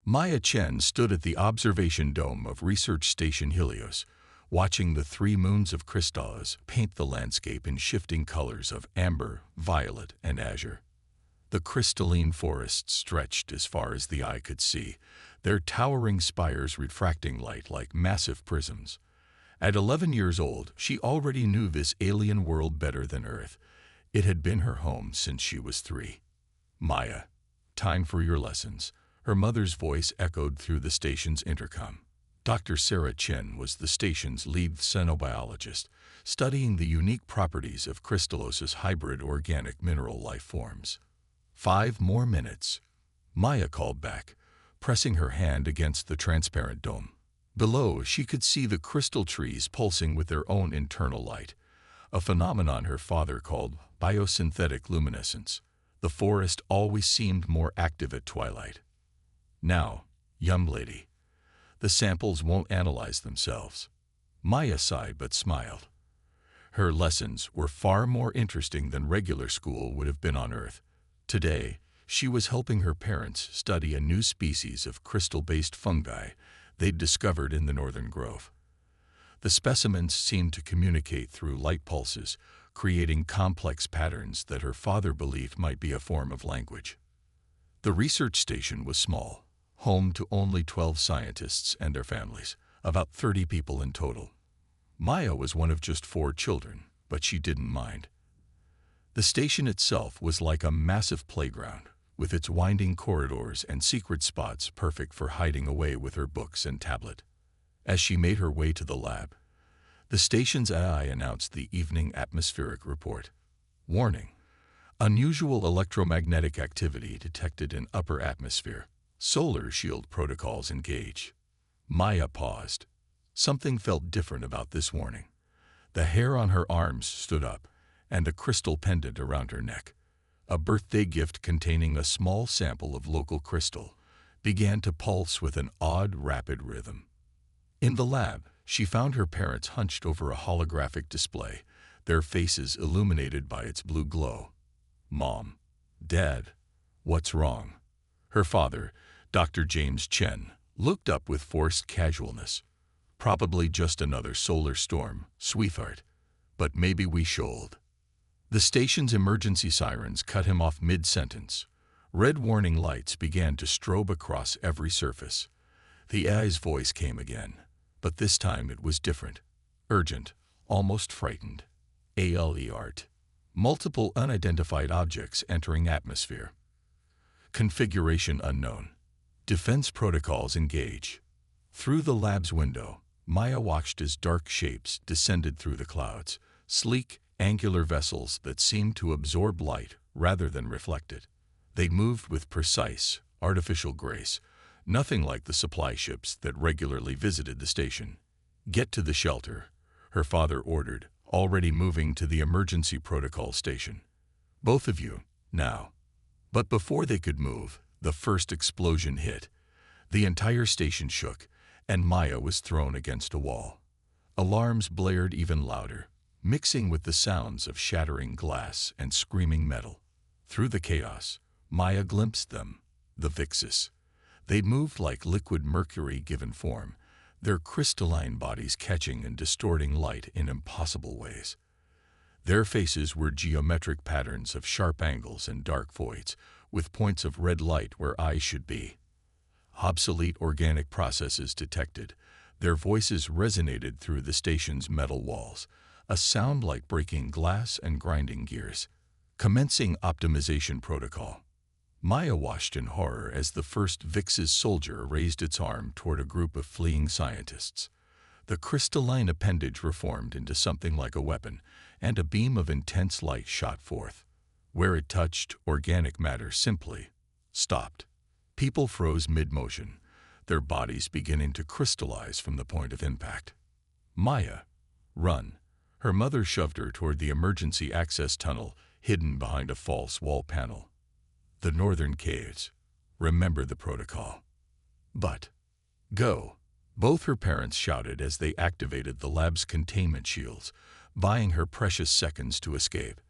Maya Chen stood at the observation dome of Research Station Helios, watching the three moons of crystals paint the landscape in shifting colors of amber, violet, and azure. The crystalline forests stretched as far as the eye could see, their towering spires refracting light like massive prisms. At 11 years old, she already knew this alien world better than Earth. It had been her home since she was 3. "Maya, time for your lessons," her mother's voice echoed through the station's intercom. Dr. Sarah Chen was the station's lead xenobiologist, studying the unique properties of crystallose hybrid organic mineral life forms. 5 more minutes, Maya called back, pressing her hand against the transparent dome. Below, she could see the crystal trees pulsing with their own internal light, a phenomenon her father called biosynthetic luminescence. The forest always seemed more active at twilight. "Now, young lady, the samples won't analyze themselves." Maya sighed but smiled. Her lessons were far more interesting than regular school would have been on Earth. Today, she was helping her parents study a new species of crystal-based fungi they'd discovered in the Northern Grove. The specimens seemed to communicate through light pulses, creating complex patterns that her father believed might be a form of language. The research station was small, home to only 12 scientists and their families, about 30 people in total. Maya was one of just 4 children, but she didn't mind. The station itself was like a massive playground, with its winding corridors and secret spots perfect for hiding away with her books and tablet. As she made her way to the lab, the station's AI announced the evening atmospheric report. "Warning: unusual electromagnetic activity detected in upper atmosphere. Solar shield protocols engaged." Maya paused. Something felt different about this warning. The hair on her arms stood up, and a crystal pendant around her neck, a birthday gift containing a small sample of local crystal, began to pulse with an odd, rapid rhythm. In the lab, she found her parents hunched over a holographic display, their faces illuminated by its blue glow. "Mom, Dad, what's wrong?" Her father, Dr. James Chen, looked up with forced casualness. "Probably just another solar storm, sweetheart. But maybe we should." The station's emergency sirens cut him off mid-sentence. Red warning lights began to strobe across every surface. The AI's voice came again, but this time it was different. Urgent, almost frightened. ALERT. Multiple unidentified objects entering atmosphere. Configuration unknown. Defense protocols engage. Through the lab's window, Maya watched as dark shapes descended through the clouds, sleek, angular vessels that seemed to absorb light rather than reflect it. They moved with precise, artificial grace, nothing like the supply ships that regularly visited the station. "Get to the shelter," her father ordered, already moving to the emergency protocol station. "Both of you, now." But before they could move, the first explosion hit. The entire station shook, and Maya was thrown against a wall. Alarms blared even louder, mixing with the sounds of shattering glass and screaming metal. Through the chaos, Maya glimpsed them, the Vixis. They moved like liquid mercury given form, their crystalline bodies catching and distorting light in impossible ways. Their faces were geometric patterns of sharp angles and dark voids, with points of red light where eyes should be. Obsolete organic processes detected. Their voices resonated through the station's metal walls, a sound like breaking glass and grinding gears. Commencing optimization protocol. Maya watched in horror as the first Vix's soldier raised its arm toward a group of fleeing scientists. The crystalline appendage reformed into something like a weapon, and a beam of intense light shot forth. Where it touched, organic matter simply stopped. People froze mid-motion, their bodies beginning to crystallize from the point of impact. "Maya, run." Her mother shoved her toward the emergency access tunnel, hidden behind a false wall panel. "The northern caves. Remember the protocol." "But..." "Go." Both her parents shouted as they activated the lab's containment shields, buying her precious seconds to escape.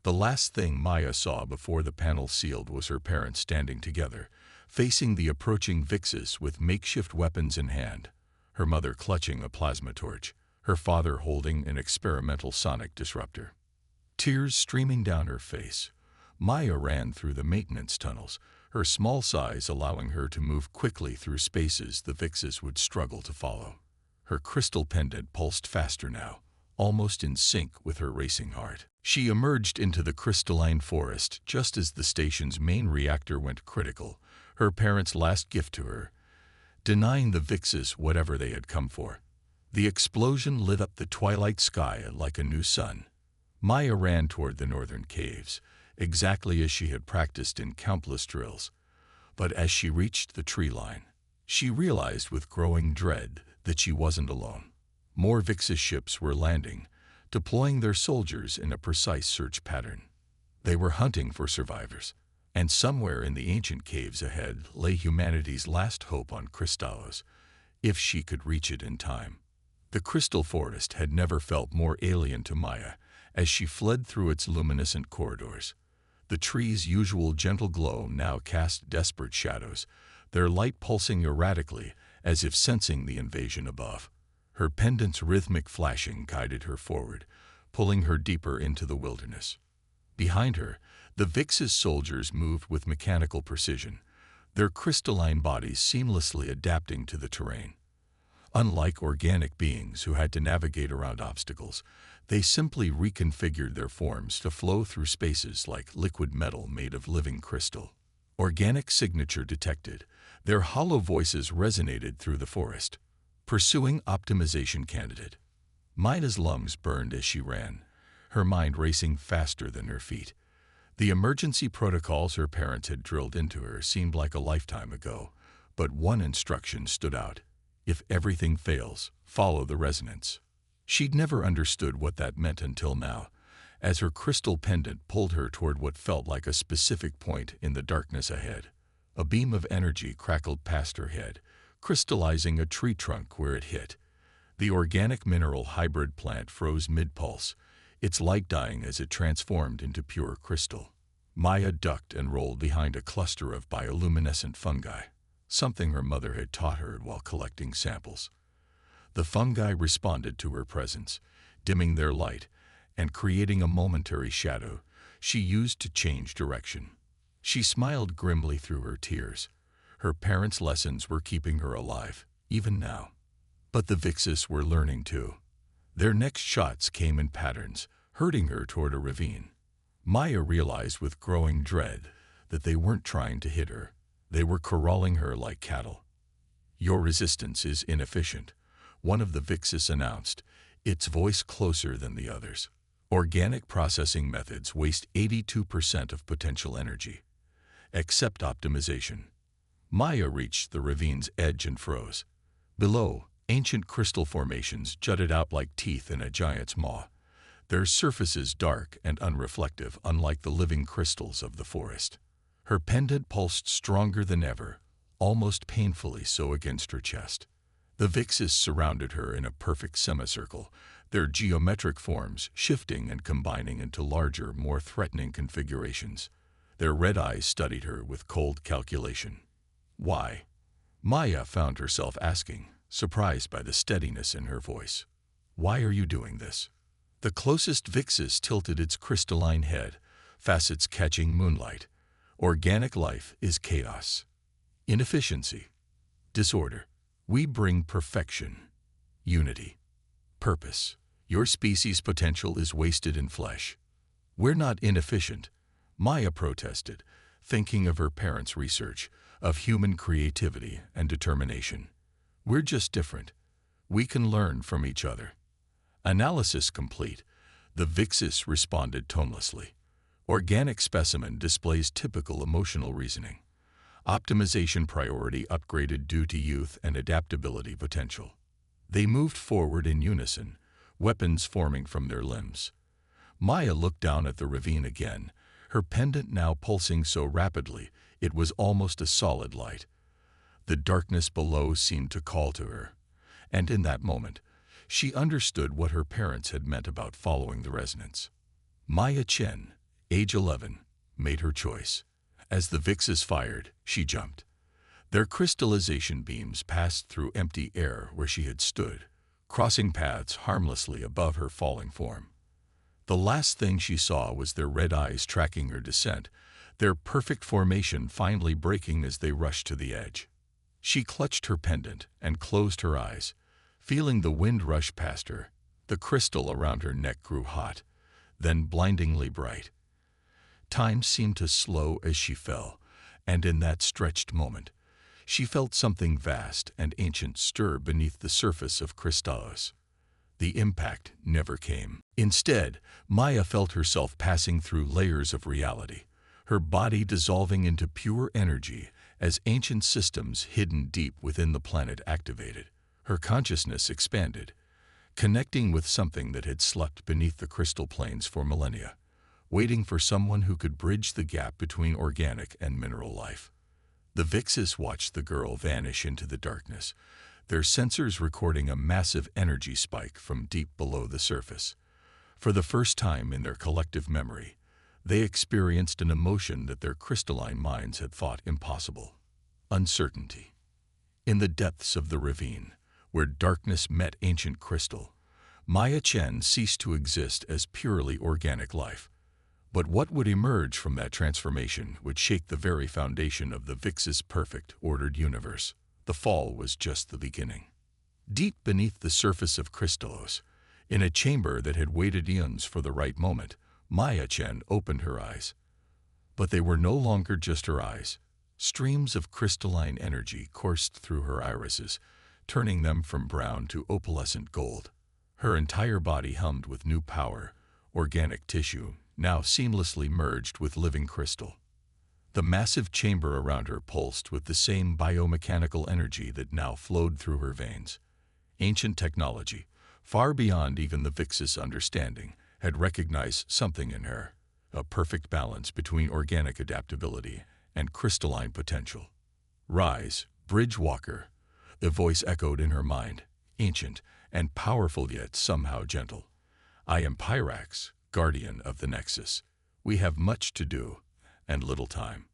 The last thing Maya saw before the panel sealed was her parents standing together, facing the approaching Vixis with makeshift weapons in hand, her mother clutching a plasma torch, her father holding an experimental sonic disruptor. Tears streaming down her face, Maya ran through the maintenance tunnels, her small size allowing her to move quickly through spaces the Vixis would struggle to follow. Her crystal pendant pulsed faster now, almost in sync with her racing heart. She emerged into the crystalline forest just as the station's main reactor went critical, her parents' last gift to her, denying the Vixis whatever they had come for. The explosion lit up the twilight sky like a new sun. Maya ran toward the northern caves, exactly as she had practiced in countless drills. But as she reached the tree line, she realized with growing dread that she wasn't alone. More Vixis ships were landing, deploying their soldiers in a precise search pattern. They were hunting for survivors, and somewhere in the ancient caves ahead lay humanity's last hope on Crystallos, if she could reach it in time. The crystal forest had never felt more alien to Maya as she fled through its luminescent corridors. The trees' usual gentle glow now cast desperate shadows, their light pulsing erratically as if sensing the invasion above. Her pendant's rhythmic flashing guided her forward, pulling her deeper into the wilderness. Behind her, the Vixis soldiers moved with mechanical precision, their crystalline bodies seamlessly adapting to the terrain. Unlike organic beings who had to navigate around obstacles, they simply reconfigured their forms to flow through spaces like liquid metal made of living crystal. Organic signature detected, their hollow voices resonated through the forest. Pursuing optimization candidate. Maya's lungs burned as she ran, her mind racing faster than her feet. The emergency protocols her parents had drilled into her seemed like a lifetime ago, but one instruction stood out. If everything fails, follow the resonance. She'd never understood what that meant until now, as her crystal pendant pulled her toward what felt like a specific point in the darkness ahead. A beam of energy crackled past her head, crystallizing a tree trunk where it hit. The organic mineral hybrid plant froze mid-pulse, its light dying as it transformed into pure crystal. Maya ducked and rolled behind a cluster of bioluminescent fungi, something her mother had taught her while collecting samples. The fungi responded to her presence, dimming their light and creating a momentary shadow she used to change direction. She smiled grimly through her tears. Her parents' lessons were keeping her alive, even now. But the Vixis were learning too. Their next shots came in patterns, herding her toward a ravine. Maya realized with growing dread that they weren't trying to hit her. They were corralling her like cattle. "Your resistance is inefficient," one of the Vixis announced, its voice closer than the others. "Organic processing methods waste 82% of potential energy. Accept optimization." Maya reached the ravine's edge and froze. Below, ancient crystal formations jutted out like teeth in a giant's maw, their surfaces dark and unreflective, unlike the living crystals of the forest. Her pendant pulsed stronger than ever, almost painfully so against her chest. The Vixis surrounded her in a perfect semicircle, their geometric forms shifting and combining into larger, more threatening configurations. Their red eyes studied her with cold calculation. "Why?" Maya found herself asking, surprised by the steadiness in her voice. "Why are you doing this?" The closest Vixis tilted its crystalline head, facets catching moonlight. "Organic life is chaos. Inefficiency. Disorder. We bring perfection. Unity. Purpose. Your species' potential is wasted in flesh." "We're not inefficient," Maya protested, thinking of her parents' research, of human creativity and determination. "We're just different. We can learn from each other." Analysis complete, the Vixis responded tonelessly. "Organic specimen displays typical emotional reasoning. Optimization priority upgraded due to youth and adaptability potential." They moved forward in unison, weapons forming from their limbs. Maya looked down at the ravine again, her pendant now pulsing so rapidly it was almost a solid light. The darkness below seemed to call to her, and in that moment, she understood what her parents had meant about following the resonance. Maya Chen, age 11, made her choice. As the Vixis fired, she jumped. Their crystallization beams passed through empty air where she had stood, crossing paths harmlessly above her falling form. The last thing she saw was their red eyes tracking her descent, their perfect formation finally breaking as they rushed to the edge. She clutched her pendant and closed her eyes, feeling the wind rush past her. The crystal around her neck grew hot, then blindingly bright. Time seemed to slow as she fell, and in that stretched moment, she felt something vast and ancient stir beneath the surface of Crystallos. The impact never came. Instead, Maya felt herself passing through layers of reality, her body dissolving into pure energy as ancient systems hidden deep within the planet activated. Her consciousness expanded, connecting with something that had slept beneath the crystal plains for millennia, waiting for someone who could bridge the gap between organic and mineral life. The Vixis watched the girl vanish into the darkness, their sensors recording a massive energy spike from deep below the surface. For the first time in their collective memory, they experienced an emotion that their crystalline minds had thought impossible: uncertainty. In the depths of the ravine, where darkness met ancient crystal, Maya Chen ceased to exist as purely organic life. But what would emerge from that transformation would shake the very foundation of the Vix's perfect, ordered universe. The fall was just the beginning. Deep beneath the surface of Crystallos, in a chamber that had waited eons for the right moment, Maya Chen opened her eyes. But they were no longer just her eyes. Streams of crystalline energy coursed through her irises, turning them from brown to opalescent gold. Her entire body hummed with new power, organic tissue, now seamlessly merged with living crystal. The massive chamber around her pulsed with the same biomechanical energy that now flowed through her veins. Ancient technology, far beyond even the Vix's understanding, had recognized something in her, a perfect balance between organic adaptability and crystalline potential. "Rise, Bridge Walker," the voice echoed in her mind, ancient and powerful yet somehow gentle. "I am Pyrax, guardian of the Nexus. We have much to do, and little time."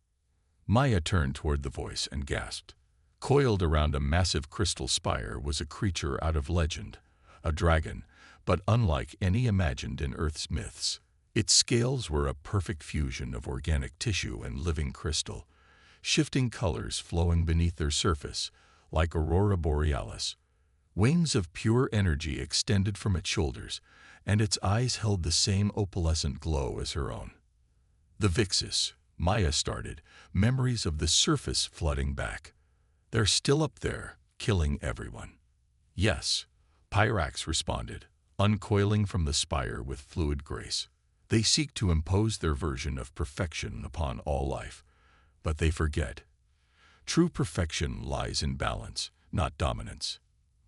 Maya turned toward the voice and gasped. Coiled around a massive crystal spire was a creature out of legend, a dragon, but unlike any imagined in Earth's myths. Its scales were a perfect fusion of organic tissue and living crystal, shifting colors flowing beneath their surface, like aurora borealis. Wings of pure energy extended from its shoulders, and its eyes held the same opalescent glow as her own. "The Vixis," Maya started, memories of the surface flooding back. "They're still up there, killing everyone." "Yes," Pyrax responded, uncoiling from the spire with fluid grace. "They seek to impose their version of perfection upon all life, but they forget. True perfection lies in balance, not dominance."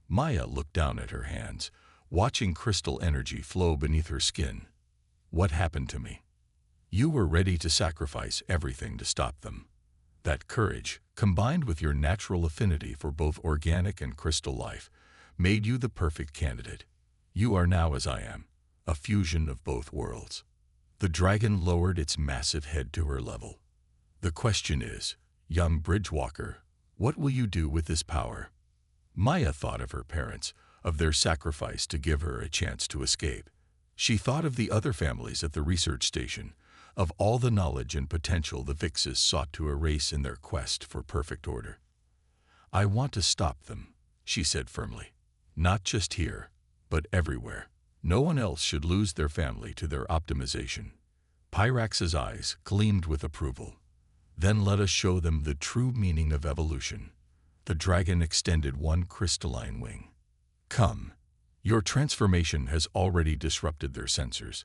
Maya looked down at her hands, watching crystal energy flow beneath her skin. "What happened to me?" "You were ready to sacrifice everything to stop them. That courage, combined with your natural affinity for both organic and crystal life, made you the perfect candidate. You are now as I am, a fusion of both worlds." The dragon lowered its massive head to her level. "The question is, young Bridgewalker, what will you do with this power?" Maya thought of her parents, of their sacrifice to give her a chance to escape. She thought of the other families at the research station, of all the knowledge and potential the Vixis sought to erase in their quest for perfect order. "I want to stop them," she said firmly. "Not just here, but everywhere. No one else should lose their family to their optimization." Pyrax's eyes gleamed with approval. "Then let us show them the true meaning of evolution." The dragon extended one crystalline wing. "Come." Your transformation has already disrupted their sensors.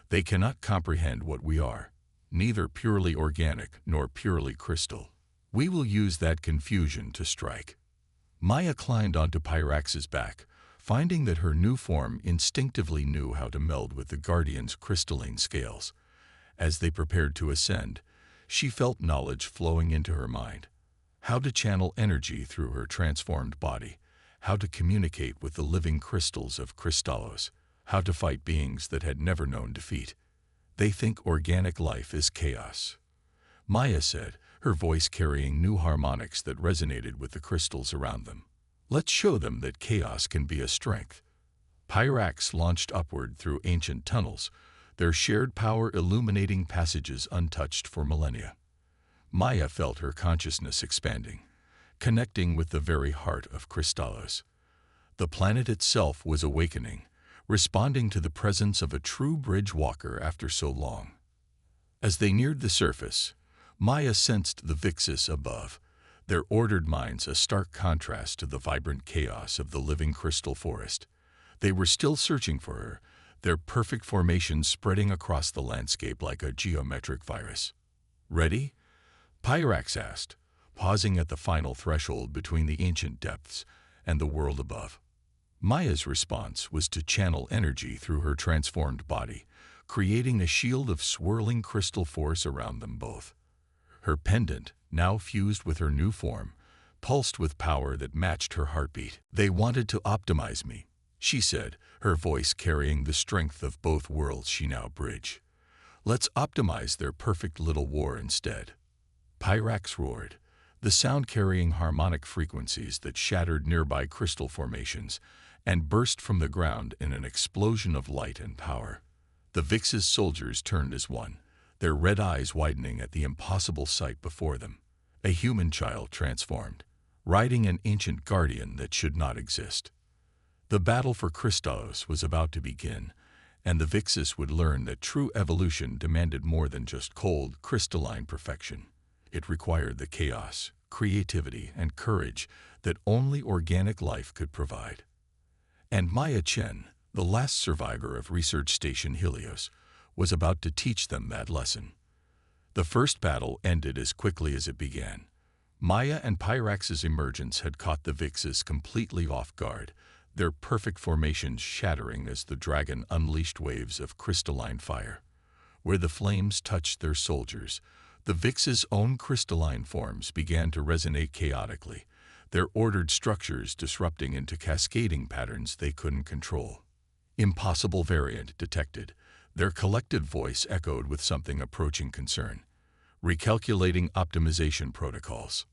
They cannot comprehend what we are, neither purely organic nor purely crystal. We will use that confusion to strike. Maya climbed onto Pyrax's back, finding that her new form instinctively knew how to meld with the Guardian's crystalline scales. As they prepared to ascend, she felt knowledge flowing into her mind. How to channel energy through her transformed body, how to communicate with the living crystals of Crystallos, how to fight beings that had never known defeat. "They think organic life is chaos," Maya said, her voice carrying new harmonics that resonated with the crystals around them. Let's show them that chaos can be a strength. Pyrax launched upward through ancient tunnels, their shared power illuminating passages untouched for millennia. Maya felt her consciousness expanding, connecting with the very heart of Crystallos. The planet itself was awakening, responding to the presence of a true bridge walker after so long. As they neared the surface, Maya sensed the Vixis above, their ordered minds a stark contrast to the vibrant chaos of the living crystal forest. They were still searching for her, their perfect formations spreading across the landscape like a geometric virus. "Ready?" Pyrax asked, pausing at the final threshold between the ancient depths and the world above. Maya's response was to channel energy through her transformed body, creating a shield of swirling crystal force around them both. Her pendant, now fused with her new form, pulsed with power that matched her heartbeat. "They wanted to optimize me," she said, her voice carrying the strength of both worlds she now bridged. "Let's optimize their perfect little war instead." Pyrax roared, the sound carrying harmonic frequencies that shattered nearby crystal formations and burst from the ground in an explosion of light and power. The Vixis soldiers turned as one, their red eyes widening at the impossible sight before them. A human child transformed, riding an ancient guardian that should not exist. The battle for Crystallos was about to begin, and the Vixis would learn that true evolution demanded more than just cold, crystalline perfection. It required the chaos, creativity, and courage that only organic life could provide. And Maya Chen, the last survivor of Research Station Helios, was about to teach them that lesson. The first battle ended as quickly as it began. Maya and Pyrax's emergence had caught the Vixis completely off guard, their perfect formations shattering as the dragon unleashed waves of crystalline fire. Where the flames touched their soldiers, the Vixis' own crystalline forms began to resonate chaotically, their ordered structures disrupting into cascading patterns they couldn't control. Impossible variant detected. Their collected voice echoed with something approaching concern. Recalculating optimization protocols.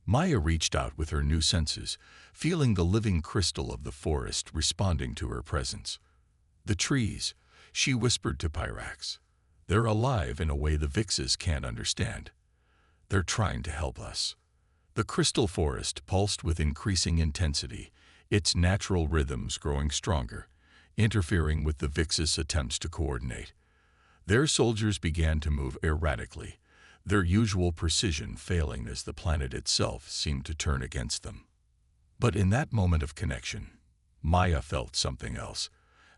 Maya reached out with her new senses, feeling the living crystal of the forest responding to her presence. "The trees," she whispered to Pyrax. "They're alive in a way the Vixis can't understand. They're trying to help us." The crystal forest pulsed with increasing intensity, its natural rhythms growing stronger, interfering with the Vixis' attempts to coordinate. Their soldiers began to move erratically, their usual precision failing as the planet itself seemed to turn against them. But in that moment of connection, Maya felt something else,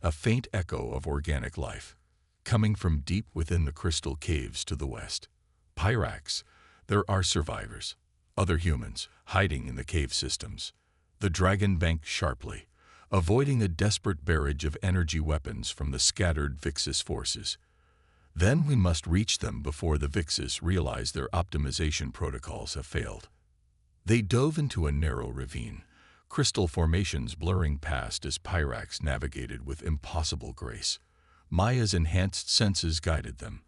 a faint echo of organic life, coming from deep within the crystal caves to the west. "Pyrax, there are survivors, other humans, hiding in the cave systems." The dragon banked sharply, avoiding a desperate barrage of energy weapons from the scattered Vixis forces. "Then we must reach them before the Vixis realize their optimization protocols have failed." They dove into a narrow ravine, crystal formations blurring past as Pyrax navigated with impossible grace. Maya's enhanced senses guided them,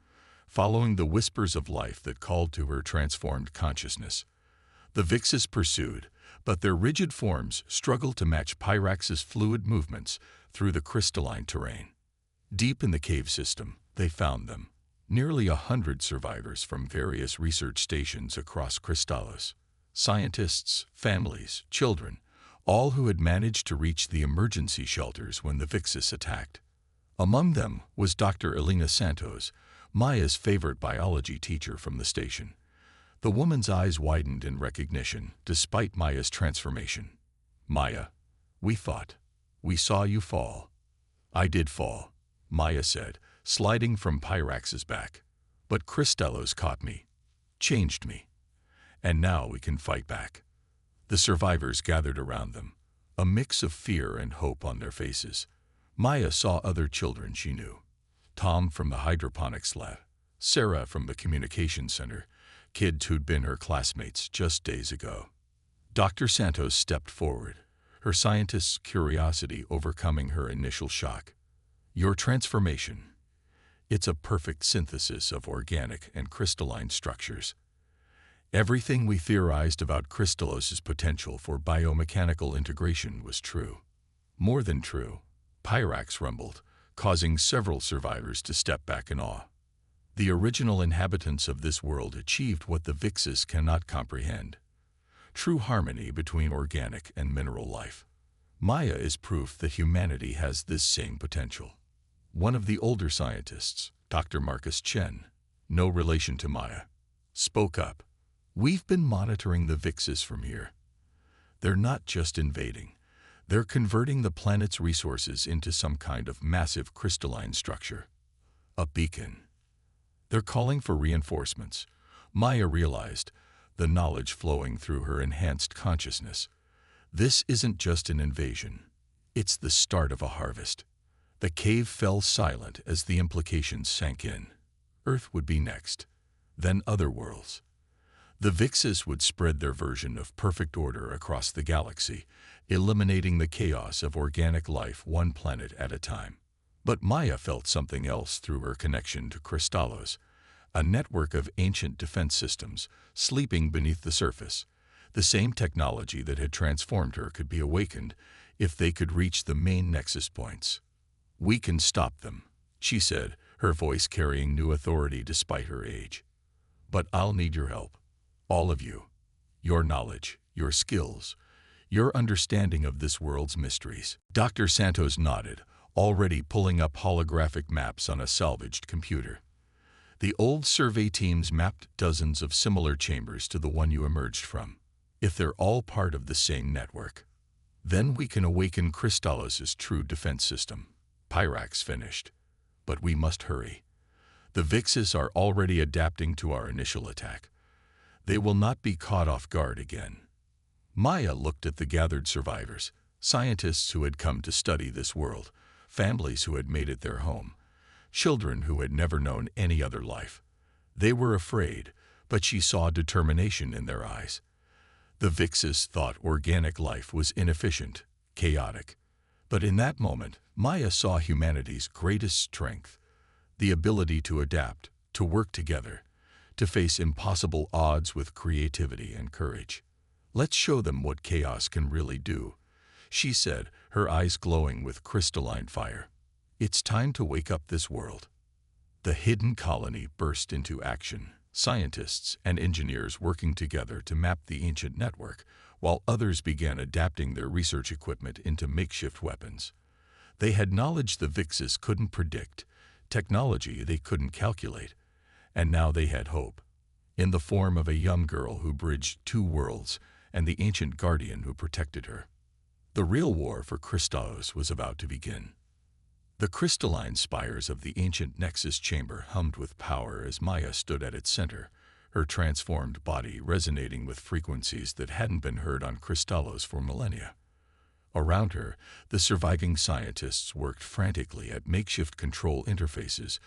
following the whispers of life that called to her transformed consciousness. The Vixis pursued, but their rigid forms struggled to match Pyrax's fluid movements through the crystalline terrain. Deep in the cave system, they found them, nearly 100 survivors from various research stations across Crystallos. Scientists, families, children, all who had managed to reach the emergency shelters when the Vixis attacked. Among them was Dr. Elena Santos, Maya's favorite biology teacher from the station. The woman's eyes widened in recognition, despite Maya's transformation. "Maya, we fought. We saw you fall." "I did fall," Maya said, sliding from Pyrax's back. "But Crystallos caught me, changed me. And now we can fight back." The survivors gathered around them, a mix of fear and hope on their faces. Maya saw other children she knew. Tom from the hydroponics lab, Sarah from the communications center, kids who'd been her classmates just days ago. Dr. Santos stepped forward, her scientist's curiosity overcoming her initial shock. "Your transformation. It's a perfect synthesis of organic and crystalline structures. Everything we theorized about Crystallos' potential for biomechanical integration was true. More than true, Pyrax rumbled, causing several survivors to step back in awe. The original inhabitants of this world achieved what the Vixis cannot comprehend: true harmony between organic and mineral life. Maya is proof that humanity has this same potential. One of the older scientists, Dr. Marcus Chen, no relation to Maya, spoke up. "We've been monitoring the Vixis from here. They're not just invading. They're converting the planet's resources into some kind of massive crystalline structure. A beacon. They're calling for reinforcements." Maya realized, the knowledge flowing through her enhanced consciousness. This isn't just an invasion. It's the start of a harvest. The cave fell silent as the implications sank in. Earth would be next, then other worlds. The Vixis would spread their version of perfect order across the galaxy, eliminating the chaos of organic life one planet at a time. But Maya felt something else through her connection to Crystallos, a network of ancient defense systems sleeping beneath the surface. The same technology that had transformed her could be awakened if they could reach the main nexus points. "We can stop them," she said, her voice carrying new authority despite her age. "But I'll need your help. All of you. Your knowledge, your skills, your understanding of this world's mysteries." Dr. Santos nodded, already pulling up holographic maps on a salvaged computer. "The old survey teams mapped dozens of similar chambers to the one you emerged from. If they're all part of the same network, then we can awaken Crystallos' true defense system." Pyrax finished. "But we must hurry. The Vixis are already adapting to our initial attack. They will not be caught off guard again." Maya looked at the gathered survivors, scientists who had come to study this world, families who had made it their home, children who had never known any other life. They were afraid, but she saw determination in their eyes. The Vixis thought organic life was inefficient, chaotic. But in that moment, Maya saw humanity's greatest strength: the ability to adapt, to work together, to face impossible odds with creativity and courage. "Let's show them what chaos can really do," she said, her eyes glowing with crystalline fire. "It's time to wake up this world." The hidden colony burst into action, scientists and engineers working together to map the ancient network, while others began adapting their research equipment into makeshift weapons. They had knowledge the Vixis couldn't predict, technology they couldn't calculate, and now they had hope, in the form of a young girl who bridged two worlds and the ancient guardian who protected her. The real war for Crystallos was about to begin. The crystalline spires of the ancient Nexus chamber hummed with power as Maya stood at its center, her transformed body resonating with frequencies that hadn't been heard on Crystallos for millennia. Around her, the surviving scientists worked frantically at makeshift control interfaces,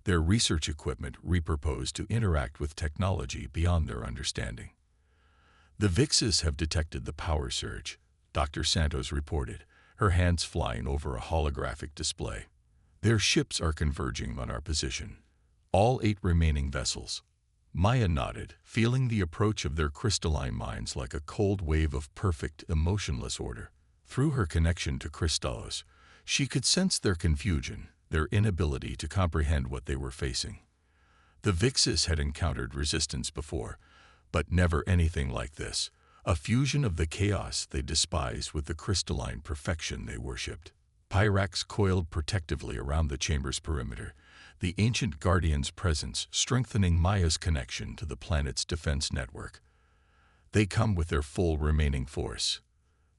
their research equipment repurposed to interact with technology beyond their understanding. "The Vixis have detected the power surge," Dr. Santos reported, her hands flying over a holographic display. "Their ships are converging on our position. All 8 remaining vessels." Maya nodded, feeling the approach of their crystalline minds like a cold wave of perfect, emotionless order. Through her connection to Crystallos, she could sense their confusion, their inability to comprehend what they were facing. The Vixis had encountered resistance before, but never anything like this, a fusion of the chaos they despised with the crystalline perfection they worshipped. Pyrax coiled protectively around the chamber's perimeter, the ancient guardian's presence strengthening Maya's connection to the planet's defense network. "They come with their full remaining force,"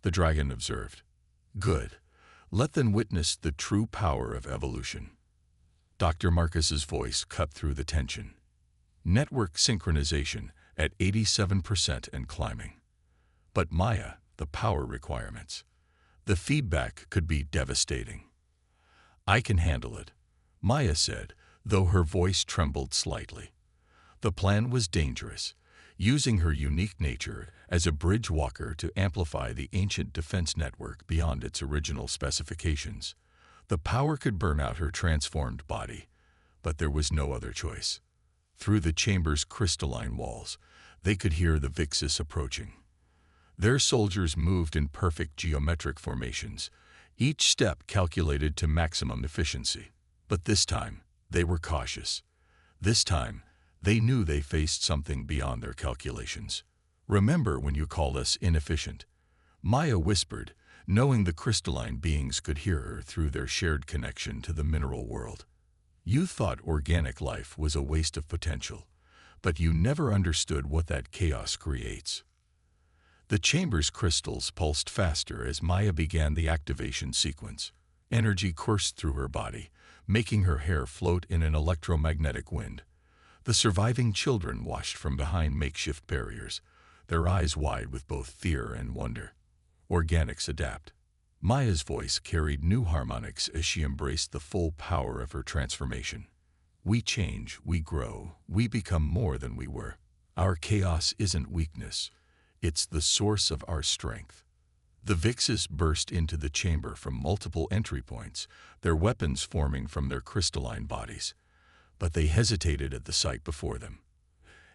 the dragon observed. "Good. Let them witness the true power of evolution." Dr. Marcus's voice cut through the tension. "Network synchronization at 87% and climbing. But Maya, the power requirements. The feedback could be devastating." "I can handle it," Maya said, though her voice trembled slightly. The plan was dangerous, using her unique nature as a bridge walker to amplify the ancient defense network beyond its original specifications. The power could burn out her transformed body, but there was no other choice. Through the chamber's crystalline walls, They could hear the Vixis approaching. Their soldiers moved in perfect geometric formations, each step calculated to maximum efficiency. But this time, they were cautious. This time, they knew they faced something beyond their calculations. "Remember when you called us inefficient?" Maya whispered, knowing the crystalline beings could hear her through their shared connection to the mineral world. "You thought organic life was a waste of potential, but you never understood what that chaos creates." The chamber's crystals pulsed faster as Maya began the activation sequence. Energy coursed through her body, making her hair float in an electromagnetic wind. The surviving children watched from behind makeshift barriers, their eyes wide with both fear and wonder. Organics adapt. Maya's voice carried new harmonics as she embraced the full power of her transformation. "We change, we grow, we become more than we were. Our chaos isn't weakness. It's the source of our strength." The Vixis burst into the chamber from multiple entry points, their weapons forming from their crystalline bodies. But they hesitated at the sight before them.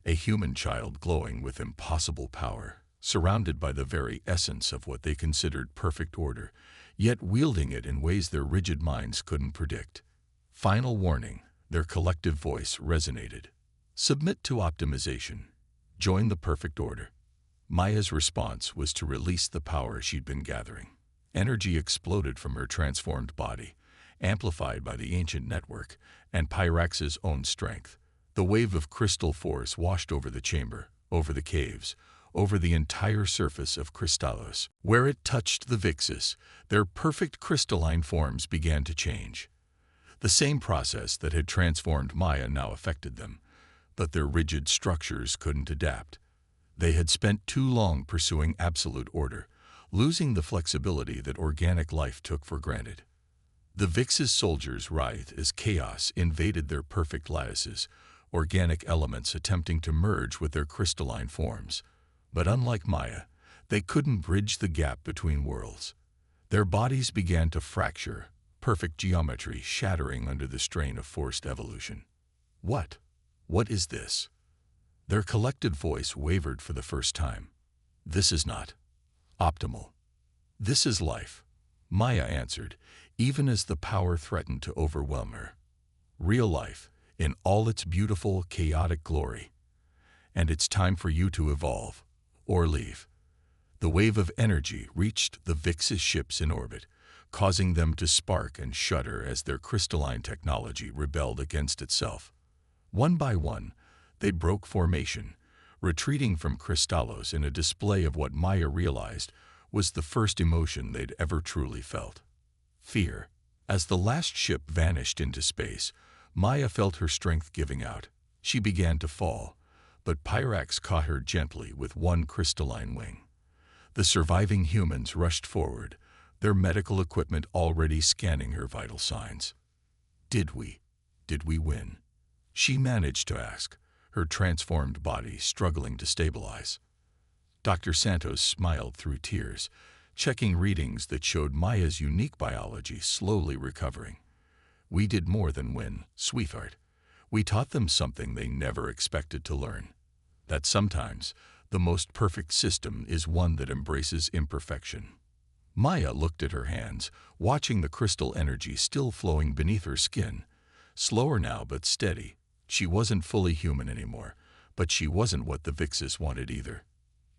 A human child glowing with impossible power, surrounded by the very essence of what they considered perfect order, yet wielding it in ways their rigid minds couldn't predict. Final warning, their collective voice resonated. "Submit to optimization. Join the perfect order." Maya's response was to release the power she'd been gathering. Energy exploded from her transformed body, amplified by the ancient network and Pyrax's own strength. The wave of crystal force washed over the chamber, over the caves, over the entire surface of Crystallos. Where it touched the Vixis, their perfect crystalline forms began to change. The same process that had transformed Maya now affected them, but their rigid structures couldn't adapt. They had spent too long pursuing absolute order, losing the flexibility that organic life took for granted. The Vixis soldiers writhed as chaos invaded their perfect lattices, organic elements attempting to merge with their crystalline forms. But unlike Maya, they couldn't bridge the gap between worlds. Their bodies began to fracture, perfect geometry shattering under the strain of forced evolution. What is this?" Their collected voice wavered for the first time. "This is not optimal. This is life," Maya answered, even as the power threatened to overwhelm her. "Real life, in all its beautiful, chaotic glory. And it's time for you to evolve, or leave." The wave of energy reached the Vixis ships in orbit, causing them to spark and shudder as their crystalline technology rebelled against itself. One by one, they broke formation, retreating from Crystallos in a display of what Maya realized was the first emotion they'd ever truly felt: fear. As the last ship vanished into space, Maya felt her strength giving out. She began to fall, but Pyrax caught her gently with one crystalline wing. The surviving humans rushed forward, their medical equipment already scanning her vital signs. Did we win?" she managed to ask, her transformed body struggling to stabilize. Dr. Santos smiled through tears, checking readings that showed Maya's unique biology slowly recovering. "We did more than win, sweetheart. We taught them something they never expected to learn. That sometimes the most perfect system is one that embraces imperfection." Maya looked at her hands, watching the crystal energy still flowing beneath her skin. Slower now but steady. She wasn't fully human anymore, but she wasn't what the Vixis wanted either.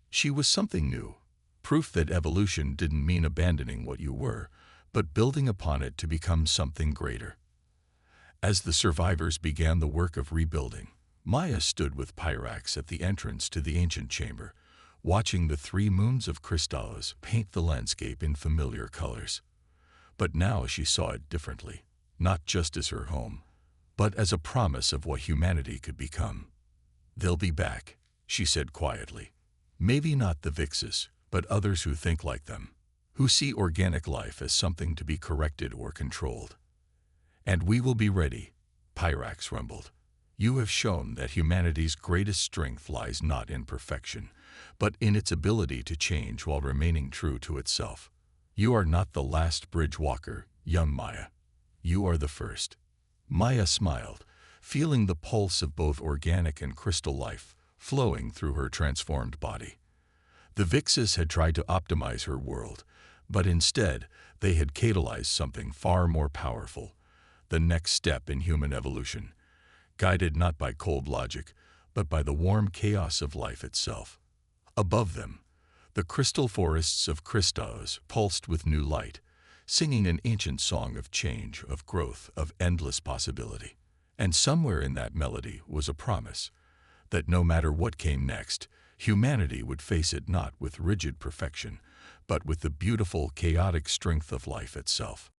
She was something new, proof that evolution didn't mean abandoning what you were, but building upon it to become something greater. As the survivors began the work of rebuilding, Maya stood with Pyrax at the entrance to the ancient chamber, watching the 3 moons of Crystallos paint the landscape in familiar colors. But now she saw it differently, not just as her home, but as a promise of what humanity could become. "They'll be back," she said quietly. "Maybe not the Vixis, but others who think like them, who see organic life as something to be corrected or controlled. And we will be ready," Pyrax rumbled. "You have shown that humanity's greatest strength lies not in perfection, but in its ability to change while remaining true to itself. You are not the last bridge walker, young Maya. You are the first." Maya smiled, feeling the pulse of both organic and crystal life flowing through her transformed body. The Vixas had tried to optimize her world, but instead they had catalyzed something far more powerful, the next step in human evolution, guided not by cold logic, but by the warm chaos of life itself. Above them, the crystal forests of Christos pulsed with new light, singing an ancient song of change, of growth, of endless possibility. And somewhere in that melody was a promise that no matter what came next, humanity would face it not with rigid perfection, but with the beautiful, chaotic strength of life itself.